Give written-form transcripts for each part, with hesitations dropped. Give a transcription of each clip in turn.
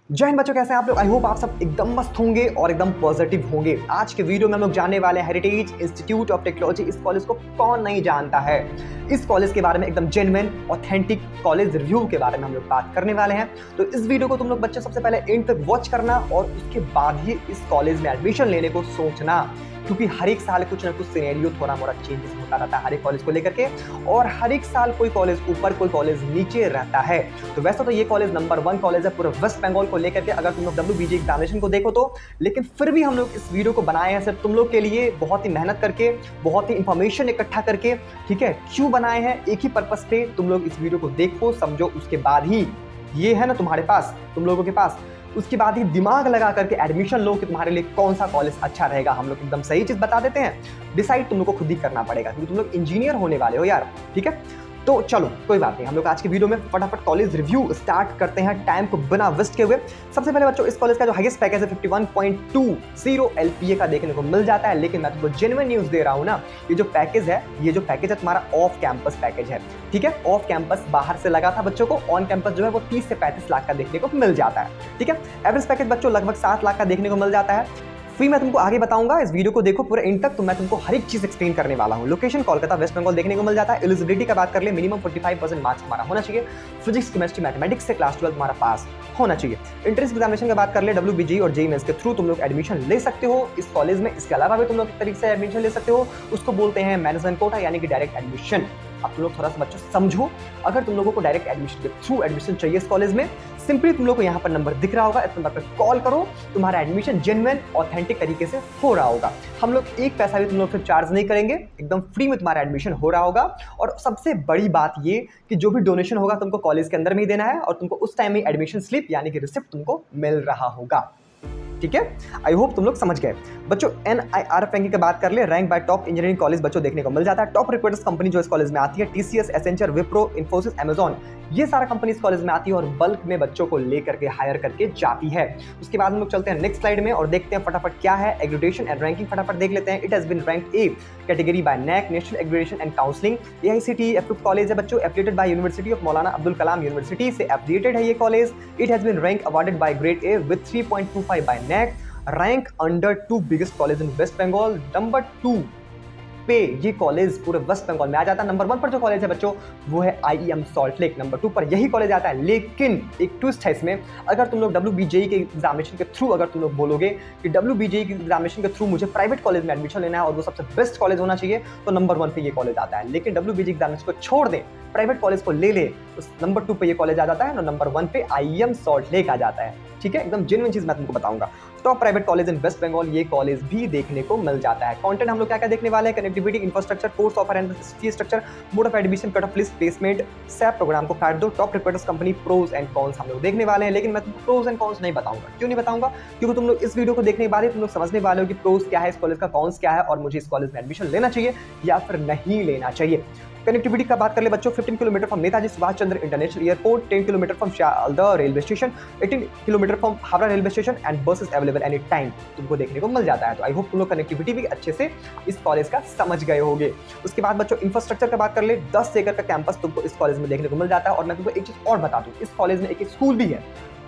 जय हिंद बच्चों, कैसे हैं आप लोग। आई होप आप सब एकदम मस्त होंगे और एकदम पॉजिटिव होंगे। आज के वीडियो में हम लोग जानने वाले हैं हेरिटेज इंस्टीट्यूट ऑफ टेक्नोलॉजी। इस कॉलेज को कौन नहीं जानता है। इस कॉलेज के बारे में एकदम जेन्युइन ऑथेंटिक कॉलेज रिव्यू के बारे में हम लोग बात करने वाले हैं। तो इस वीडियो को तुम लोग बच्चे सबसे पहले एंड तक वॉच करना और उसके बाद ही इस कॉलेज में एडमिशन लेने को सोचना, क्योंकि हर एक साल कुछ ना कुछ सिनेरियो थोड़ा मोड़ा चेंजेस होता रहता है हर एक कॉलेज को लेकर के, और हर एक साल कोई कॉलेज ऊपर कोई कॉलेज नीचे रहता है। तो वैसे तो ये कॉलेज नंबर 1 कॉलेज है पूरे वेस्ट बंगाल को लेकर के, अगर तुम लोग WBG एग्जामिनेशन को देखो तो। लेकिन फिर भी हम लोग इस वीडियो को बनाए हैं सिर्फ तुम लोग के लिए, बहुत ही मेहनत करके, बहुत ही इंफॉर्मेशन इकट्ठा करके। ठीक है, क्यों बनाए हैं? एक ही पर्पस पे। तुम लोग इस वीडियो को देखो, समझो, उसके बाद ही ये है ना तुम्हारे पास, तुम लोगों के पास, उसके बाद ही दिमाग लगा करके एडमिशन लो कि तुम्हारे लिए कौन सा कॉलेज अच्छा रहेगा। हम लोग एकदम सही चीज बता देते हैं, डिसाइड तुम लोग को खुद ही करना पड़ेगा, क्योंकि तुम लोग इंजीनियर होने वाले हो यार। ठीक है, तो चलो कोई बात नहीं, हम लोग आज के वीडियो में फटाफट कॉलेज रिव्यू स्टार्ट करते हैं, टाइम को बिना वेस्ट किए हुए। सबसे पहले बच्चों, इस कॉलेज का जो हाईएस्ट पैकेज है 51.20 LPA का देखने को मिल जाता है। लेकिन मैं तुमको जेन्युइन न्यूज दे रहा हूं ना, ये जो पैकेज है तुम्हारा ऑफ कैंपस पैकेज है। ठीक है, ऑफ कैंपस बाहर से लगा था बच्चों को, ऑन कैंपस जो है वो 30 से 35 लाख का देखने को मिल जाता है। ठीक है, एवरेज पैकेज बच्चों लगभग 7 लाख का देखने को मिल जाता है। फिर मैं तुमको आगे बताऊंगा, इस वीडियो को देखो पूरे एंड तक, तो मैं तुमको हर एक चीज एक्सप्लेन करने वाला हूं। लोकेशन कोलकाता वेस्ट बंगाल देखने को मिल जाता है। एलिजिबिलिटी का बात कर ले, मिनिमम 45% मार्क्स तुम्हारा होना चाहिए। फिजिक्स केमिस्ट्री मैथमेटिक्स से क्लास 12 तुम्हारा पास होना चाहिए। एंट्रेंस एग्जामिनेशन की बात कर ले, WBG और JEE मेंस के थ्रू तुम लोग एडमिशन ले सकते हो इस कॉलेज में। इसके अलावा भी तुम लोग एक तरीके से एडमिशन ले सकते हो, उसको बोलते हैं मैनेजमेंट कोटा, यानी कि डायरेक्ट एडमिशन। अब तुम लोग थोड़ा सा बच्चों समझो, अगर तुम लोगों को डायरेक्ट एडमिशन के थ्रू एडमिशन चाहिए इस कॉलेज में, सिंपली तुम लोग को यहाँ पर नंबर दिख रहा होगा, इस नंबर पर कॉल करो। तुम्हारा एडमिशन जेन्युइन ऑथेंटिक तरीके से हो रहा होगा। हम लोग एक पैसा भी तुम लोग से चार्ज नहीं करेंगे, एकदम फ्री में तुम्हारा एडमिशन हो रहा होगा। और सबसे बड़ी बात ये कि जो भी डोनेशन होगा तुमको कॉलेज के अंदर में ही देना है, और तुमको उस टाइम में एडमिशन स्लिप यानी कि रिसिप्ट तुमको मिल रहा होगा। ठीक है, आई होप तुम लोग समझ गए बच्चों। NIRF रैंकिंग की बात कर ले, rank bye top engineering college बच्चों देखने को मिल जाता है। टॉप रिक्रूटर्स कंपनी जो इस कॉलेज में आती है, TCS, Accenture, Wipro, Infosys, Amazon, ये सारा कंपनी इस कॉलेज में आती है और बल्क में बच्चों को लेकर के हायर करके जाती है। उसके बाद हम लोग चलते हैं नेक्स्ट स्लाइड में और देखते हैं फटाफट क्या है एग्रीडेशन एंड रैंकिंग। फटाफट देख लेते हैं। It has been ranked A category by NAC, national accreditation and counselling. AICTE approved college है बच्चों, affiliated by university of Maulana Abdul Kalam university से एफिलिएटेड है ये college. It has been rank awarded by grade A with 3.25 by NAC। Rank under 2 biggest college in West Bengal. Number 2 पे ये college पूरे waste Bengal में आ जाता है। नंबर 1 पर जो कॉलेज है बच्चों वो है IEM सॉल्ट लेक, नंबर 2 पर यही कॉलेज आता है। लेकिन एक ट्विस्ट है इसमें, अगर तुम लोग WBJE के एग्जामिनेशन के थ्रू अगर तुम लोग बोलोगे कि WBJE के एग्जामिनेशन के थ्रू मुझे प्राइवेट कॉलेज में एडमिशन लेना है और वो सबसे बेस्ट कॉलेज होना चाहिए, तो नंबर 1 पे ये कॉलेज आता है। लेकिन WBJE एग्जामिनेशन को छोड़ दें, प्राइवेट कॉलेज को ले ले, तो नंबर 2 पे ये कॉलेज आ जाता है और नंबर 1 पे IEM सॉल्ट लेक आ जाता है। ठीक है, एकदम जेन्युइन चीज मैं तुमको बताऊंगा। Top private college in West Bengal ये कॉलेज भी देखने को मिल जाता है। कंटेंट हम लोग क्या क्या देखने वाले हैं? Connectivity, infrastructure, course offer and fee structure, mode of admission, cut off list, placement, SAP programme को काट दो, top recruiters company, pros and cons हम लोग देखने वाले हैं। लेकिन मैं तुमको प्रोज एंड कॉन्स नहीं बताऊंगा। क्यों नहीं बताऊंगा? क्योंकि तुम लोग इस वीडियो को देखने के बाद ही तुम लोग समझने वाले हो कि प्रोज क्या है इस कॉलेज का, कॉन्स क्या है, और मुझे इस कॉलेज में एडमिशन लेना चाहिए या फिर नहीं लेना चाहिए। कनेक्टिविटी का बात कर ले बच्चों, 15 kilometre from Netaji Subhash Chandra international airport, 10 kilometre from Sharda railway station, 18 kilometre from Howrah railway station and buses available any time तुमको देखने को मिल जाता है। तो आई होप तुम लोग कनेक्टिविटी भी अच्छे से इस कॉलेज का समझ गए होंगे। उसके बाद बच्चों इंफ्रास्ट्रक्चर का बात कर ले, 10 एकड़ का कैंपस तुमको इस कॉलेज में देखने को मिल जाता है। और मैं तुमको एक चीज और बता दूं, इस कॉलेज में एक स्कूल भी है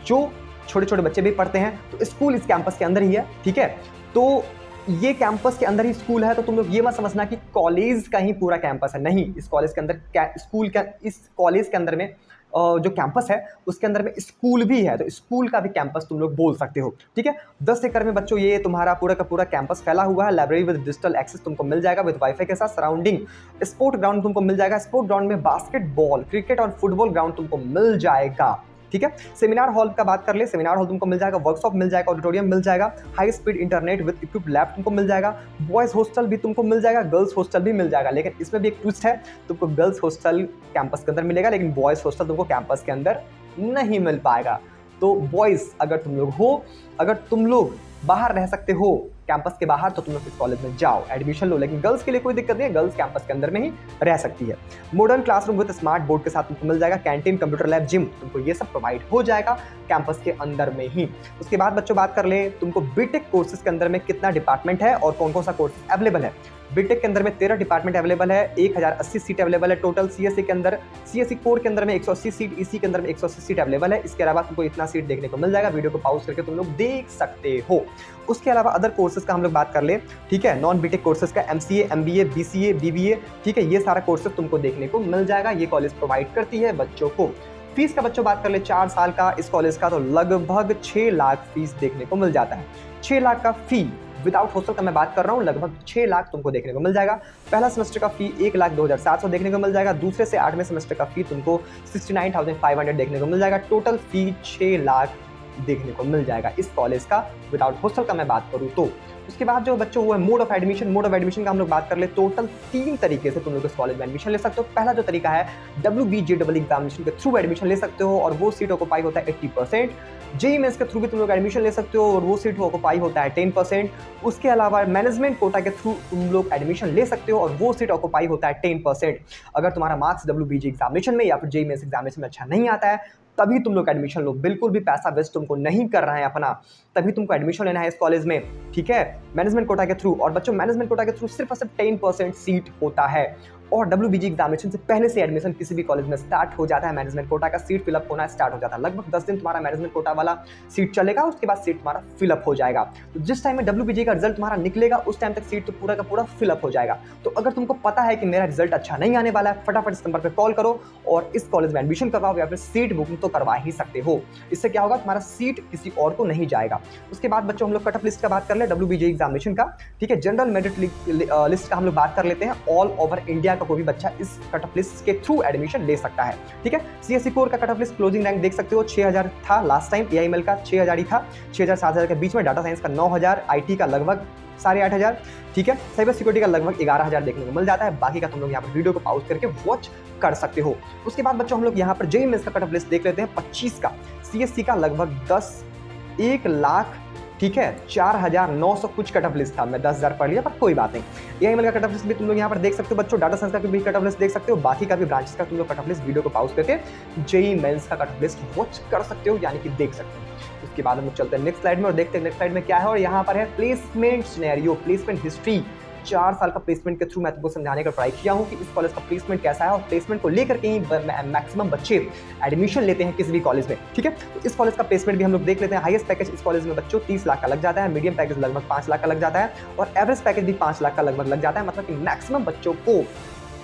जो छोटे छोटे बच्चे भी पढ़ते हैं, तो स्कूल इस कैंपस के अंदर ही है। ठीक है, तो ये कैंपस के अंदर ही स्कूल है, तो तुम लोग ये मत समझना कि कॉलेज का ही पूरा कैंपस है। नहीं, इस कॉलेज के अंदर स्कूल का, इस कॉलेज के अंदर में जो कैंपस है उसके अंदर में स्कूल भी है, तो स्कूल का भी कैंपस तुम लोग बोल सकते हो। ठीक है, 10 एकड़ में बच्चों ये तुम्हारा पूरा का पूरा कैंपस फैला हुआ है। लाइब्रेरी विद डिजिटल एक्सेस तुमको मिल जाएगा विद वाईफाई के साथ। सराउंडिंग स्पोर्ट ग्राउंड तुमको मिल जाएगा, स्पोर्ट ग्राउंड में बास्केटबॉल, क्रिकेट और फुटबॉल ग्राउंड तुमको मिल जाएगा। ठीक है, सेमिनार हॉल का बात कर ले, सेमिनार हॉल तुमको मिल जाएगा, वर्कशॉप मिल जाएगा, ऑडिटोरियम मिल जाएगा, high speed internet with equipped lab तुमको मिल जाएगा, बॉयज हॉस्टल भी तुमको मिल जाएगा, गर्ल्स हॉस्टल भी मिल जाएगा। लेकिन इसमें भी एक ट्विस्ट है, तुमको गर्ल्स हॉस्टल कैंपस के अंदर मिलेगा, लेकिन बॉयज हॉस्टल तुमको कैंपस के अंदर नहीं मिल पाएगा। तो बॉयज अगर तुम लोग हो, अगर तुम लोग बाहर रह सकते हो कैंपस के बाहर, तो तुम लोग इस कॉलेज में जाओ, एडमिशन लो। लेकिन गर्ल्स के लिए कोई दिक्कत नहीं है, गर्ल्स कैंपस के अंदर में ही रह सकती है। Modern classroom with smart board के साथ तुमको मिल जाएगा, कैंटीन, कंप्यूटर लैब, जिम, तुमको ये सब प्रोवाइड हो जाएगा कैंपस के अंदर में ही। उसके बाद बच्चों बात कर ले तुमको बीटेक कोर्सेज के अंदर में कितना डिपार्टमेंट है और कौन कौन सा कोर्स अवेलेबल है। बीटेक के अंदर में 13 डिपार्टमेंट अवेलेबल है, 1080 सीट अवेलेबल है टोटल। सीएससी के अंदर, सीएससी कोर के अंदर में 180 सीट, ईसी के अंदर में 180 सीट अवेलेबल है। इसके अलावा तुमको इतना सीट देखने को मिल जाएगा, वीडियो को पॉज करके तुम लोग देख सकते हो। उसके अलावा अदर कोर्सेज का हम लोग बात कर ले, ठीक है, नॉन बीटेक कोर्सेज का एमसीए, एमबीए, बीसीए, बीबीए, ठीक है, ये सारा कोर्सेज तुमको देखने को मिल जाएगा। ये कॉलेज प्रोवाइड करती है बच्चों को। फीस का बच्चों बात कर ले 4 साल का इस कॉलेज का, तो लगभग 6 लाख फीस देखने को मिल जाता है। 6 लाख का फी विदाउट हॉस्टल का मैं बात कर रहा हूँ, लगभग 6 लाख तुमको देखने को मिल जाएगा। पहला सेमेस्टर का फी 1,02,700 देखने को मिल जाएगा। दूसरे से 8वें सेमेस्टर का फी तुमको 69,500 देखने को मिल जाएगा। टोटल फी 6 लाख देखने को मिल जाएगा इस कॉलेज का विदाउट हॉस्टल का मैं बात करूँ तो। उसके बाद जो बच्चों वो है मोड ऑफ एडमिशन का हम लोग बात कर ले। टोटल 3 तरीके से तुम लोग इस कॉलेज में एडमिशन ले सकते हो। पहला जो तरीका है WBJEE एग्जामिनेशन के थ्रू एडमिशन ले सकते हो और वो सीट ऑक्युपाई होता है 80%। जेईई मेंस के थ्रू भी तुम लोग एडमिशन ले सकते हो और वो सीट ऑक्युपाई होता है 10%। उसके अलावा मैनेजमेंट कोटा के थ्रू तुम लोग एडमिशन ले सकते हो और वो सीट ऑक्युपाई होता है 10%। अगर तुम्हारा मार्क्स WBJ एग्जामिनेशन में या फिर जेईई मेंस एग्जामिनेशन में अच्छा नहीं आता है तभी तुम लोग एडमिशन लो, बिल्कुल भी पैसा वेस्ट तुमको नहीं कर रहा है अपना, तभी तुमको एडमिशन लेना है इस कॉलेज में, ठीक है, मैनेजमेंट कोटा के थ्रू। और बच्चों मैनेजमेंट कोटा के थ्रू सिर्फ और सिर्फ 10% सीट होता है और WBG एग्जामिनेशन से पहले से एडमिशन किसी भी कॉलेज में स्टार्ट हो जाता है। मैनेजमेंट कोटा का सीट फिलअप होना स्टार्ट हो जाता है। लगभग 10 दिन तुम्हारा मैनेजमेंट कोटा वाला सीट चलेगा, उसके बाद सीट तुम्हारा फिलअप हो जाएगा। तो जिस टाइम में WBG का रिजल्ट तुम्हारा निकलेगा उस टाइम तक सीट तो पूरा का पूरा फिलअप हो जाएगा। तो अगर तुमको पता है कि मेरा रिजल्ट अच्छा नहीं आने वाला है, फटाफट इस नंबर पर कॉल करो और इस कॉलेज में एडमिशन करवाओ या फिर सीट बुकिंग तो करवा ही सकते हो। इससे क्या होगा, तुम्हारा सीट किसी और को नहीं जाएगा। उसके बाद बच्चों हम लोग कट ऑफ लिस्ट का बात कर ले WBG एग्जामिनेशन का, ठीक है। जनरल मेरिट लिस्ट का हम लोग बात कर लेते हैं। ऑल ओवर इंडिया का कोई भी बच्चा इस कट ऑफ लिस्ट के थ्रू एडमिशन ले सकता है, ठीक है। सीएससी कोर का cut off list closing rank देख सकते हो 6000 था लास्ट टाइम, एआईएमएल का 6000 ही था, 6000 7000 के बीच में, डाटा साइंस का 9000, आईटी का लगभग 8500, ठीक है, साइबर सिक्योरिटी का लगभग 11000 देखने को मिल जाता है। बाकी का तुम लोग यहाँ पर वीडियो को पॉज करके वॉच कर सकते हो। उसके बाद बच्चों हम लोग यहाँ पर जेईई मेंस का कट ऑफ लिस्ट देख लेते हैं 25 का। सीएससी का लगभग 1 लाख, ठीक है, 4900 कुछ कट ऑफ लिस्ट था, मैं 10,000 पढ़ लिया पर कोई बात नहीं। एआईएमएल का कट ऑफ लिस्ट भी तुम लोग यहाँ पर देख सकते हो बच्चों, डाटा साइंस का भी कट ऑफ लिस्ट देख सकते हो, बाकी का भी ब्रांचेस का तुम लोग कट ऑफ लिस्ट वीडियो को पॉज करके जेईई मेंस का कट ऑफ लिस्ट वॉच कर सकते हो, यानी कि देख सकते हो। उसके बाद हम लोग चलते हैं नेक्स्ट स्लाइड में और देखते हैं नेक्स्ट स्लाइड में क्या है। और यहाँ पर है प्लेसमेंट सिनेरियो, प्लेसमेंट हिस्ट्री। 4 साल का प्लेसमेंट के थ्रू मैं तुमको समझाने का ट्राई किया हूँ कि इस कॉलेज का प्लेसमेंट कैसा है और प्लेसमेंट को लेकर के ही मैक्सिमम बच्चे एडमिशन लेते हैं किसी भी कॉलेज में, ठीक है। तो इस कॉलेज का प्लेसमेंट भी हम लोग देख लेते हैं। हाईएस्ट पैकेज इस कॉलेज में बच्चों 30 लाख का लग जाता है, मीडियम पैकेज लगभग 5 लाख का लग जाता है और एवरेज पैकेज भी 5 लाख का लगभग लग जाता है। मतलब कि मैक्सिमम बच्चों को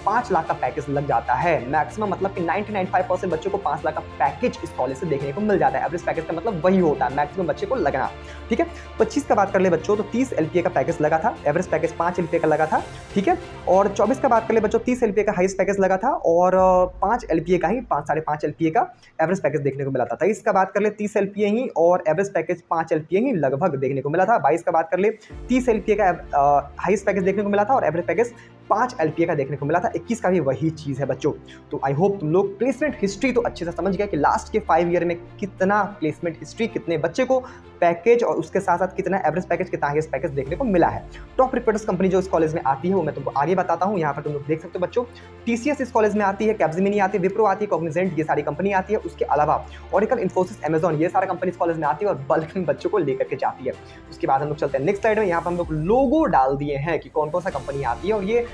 5 लाख का पैकेज लग जाता है। मैक्सिमम मतलब कि 90-95% बच्चों को 5 लाख का पैकेज इस कॉलेज से देखने को मिल जाता है। एवरेज पैकेज का मतलब वही होता है, मैक्सिमम बच्चे को लगना, ठीक है। 25 का बात कर ले बच्चों तो 30 LPA का पैकेज लगा था, एवरेज पैकेज 5 LPA का लगा था, ठीक है। और 24 का बात कर ले बच्चों 30 LPA का हाईएस्ट पैकेज लगा था और 5 LPA का ही 5-5.5 LPA का एवरेज पैकेज देखने को मिला था। 23 का बात कर ले 30 LPA ही और एवरेज पैकेज 5 LPA ही लगभग देखने को मिला था। 22 का बात कर ले 30 LPA का हाईएस्ट पैकेज देखने को मिला था और एवरेज पैकेज 5 LPA का देखने को मिला था। 21 का भी वही चीज़ है बच्चों। तो आई होप तुम लोग प्लेसमेंट हिस्ट्री तो अच्छे से समझ गए कि लास्ट के 5 ईयर में कितना प्लेसमेंट हिस्ट्री, कितने बच्चे को पैकेज और उसके साथ साथ कितना एवरेज पैकेज, कितना हाईएस्ट पैकेज देखने को मिला है। टॉप रिक्रूटर्स कंपनी जो इस कॉलेज में आती है वो मैं तुमको आगे बताता हूँ। यहाँ पर तुम लोग देख सकते हो बच्चों, TCS इस कॉलेज में आती है, कैप्जेमिनी आती है, विप्रो आती है, कॉग्निजेंट, ये सारी कंपनी आती है। उसके अलावा ऑरेकल, इन्फोसिस, अमेजॉन, ये सारा कंपनी इस कॉलेज में आती है और बल्क में बच्चों को लेकर के जाती है। उसके बाद हम लोग चलते हैं नेक्स्ट स्लाइड में। यहाँ पर हम लोग लोगो डाल दिए हैं कि कौन कौन सा कंपनी आती है और ये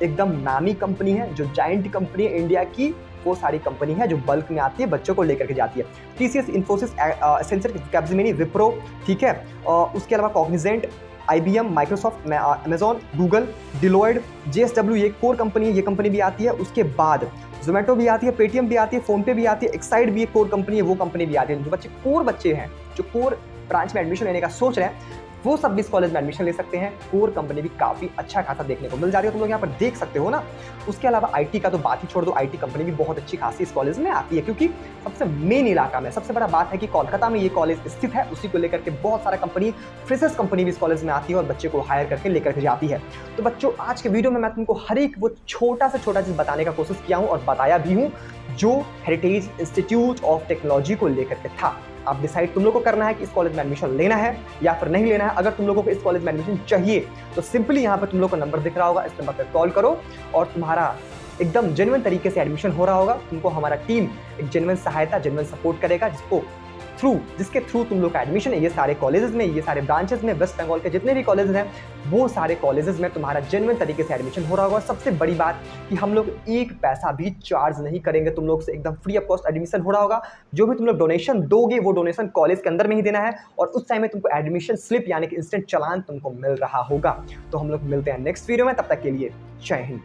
एकदम नामी कंपनी है, जो जायंट कंपनी है इंडिया की, वो सारी कंपनी है जो बल्क में आती है, बच्चों को लेकर के जाती है। TCS, Infosys, Accenture, Capgemini, Wipro, ठीक है। उसके अलावा Cognizant, IBM, Microsoft, Amazon, Google, Deloitte, JSW, ये कोर कंपनी है, ये कंपनी भी आती है। उसके बाद जोमेटो भी आती है, पेटीएम भी आती है, फोनपे भी आती है, एक्साइड भी एक कोर कंपनी है, वो कंपनी भी आती है। जो बच्चे कोर बच्चे हैं, जो कोर ब्रांच में एडमिशन लेने का सोच रहे हैं, वो सब भी इस कॉलेज में एडमिशन ले सकते हैं। कोर कंपनी भी काफ़ी अच्छा खासा देखने को मिल जा रही है, तुम लोग यहाँ पर देख सकते हो ना। उसके अलावा आईटी का तो बात ही छोड़ दो, आईटी कंपनी भी बहुत अच्छी खासी इस कॉलेज में आती है, क्योंकि सबसे मेन इलाका में सबसे बड़ा बात है कि कोलकाता में ये कॉलेज स्थित है। उसी को लेकर के बहुत सारा कंपनी, फ्रेशर्स कंपनी भी इस कॉलेज में आती है और बच्चे को हायर करके लेकर के जाती है। तो बच्चों, आज के वीडियो में मैं तुमको हर एक वो छोटा से छोटा चीज़ बताने का कोशिश किया हूँ और बताया भी हूँ जो हेरिटेज इंस्टीट्यूट ऑफ टेक्नोलॉजी को लेकर के था। आप डिसाइड तुम लोग को करना है कि इस कॉलेज में एडमिशन लेना है या फिर नहीं लेना है। अगर तुम लोगों को इस कॉलेज में एडमिशन चाहिए तो सिंपली यहाँ पर तुम लोग का नंबर दिख रहा होगा, इस नंबर पर कॉल करो और तुम्हारा एकदम जेन्युइन तरीके से एडमिशन हो रहा होगा। तुमको हमारा टीम एक जेन्युइन सहायता, जेन्युइन सपोर्ट करेगा, जिसको थ्रू, जिसके थ्रू तुम लोग का एडमिशन है ये सारे कॉलेजेस में, ये सारे ब्रांचेस में, वेस्ट बंगाल के जितने भी कॉलेजेस हैं वो सारे कॉलेजेस में तुम्हारा जेन्युइन तरीके से एडमिशन हो रहा होगा। सबसे बड़ी बात कि हम लोग एक पैसा भी चार्ज नहीं करेंगे, तुम लोग से एकदम फ्री ऑफ कॉस्ट एडमिशन हो रहा होगा। जो भी तुम लोग डोनेशन दोगे वो डोनेशन कॉलेज के अंदर में ही देना है और उस टाइम में तुमको एडमिशन स्लिप यानी कि इंस्टेंट चालान तुमको मिल रहा होगा। तो हम लोग मिलते हैं नेक्स्ट वीडियो में, तब तक के लिए जय हिंद।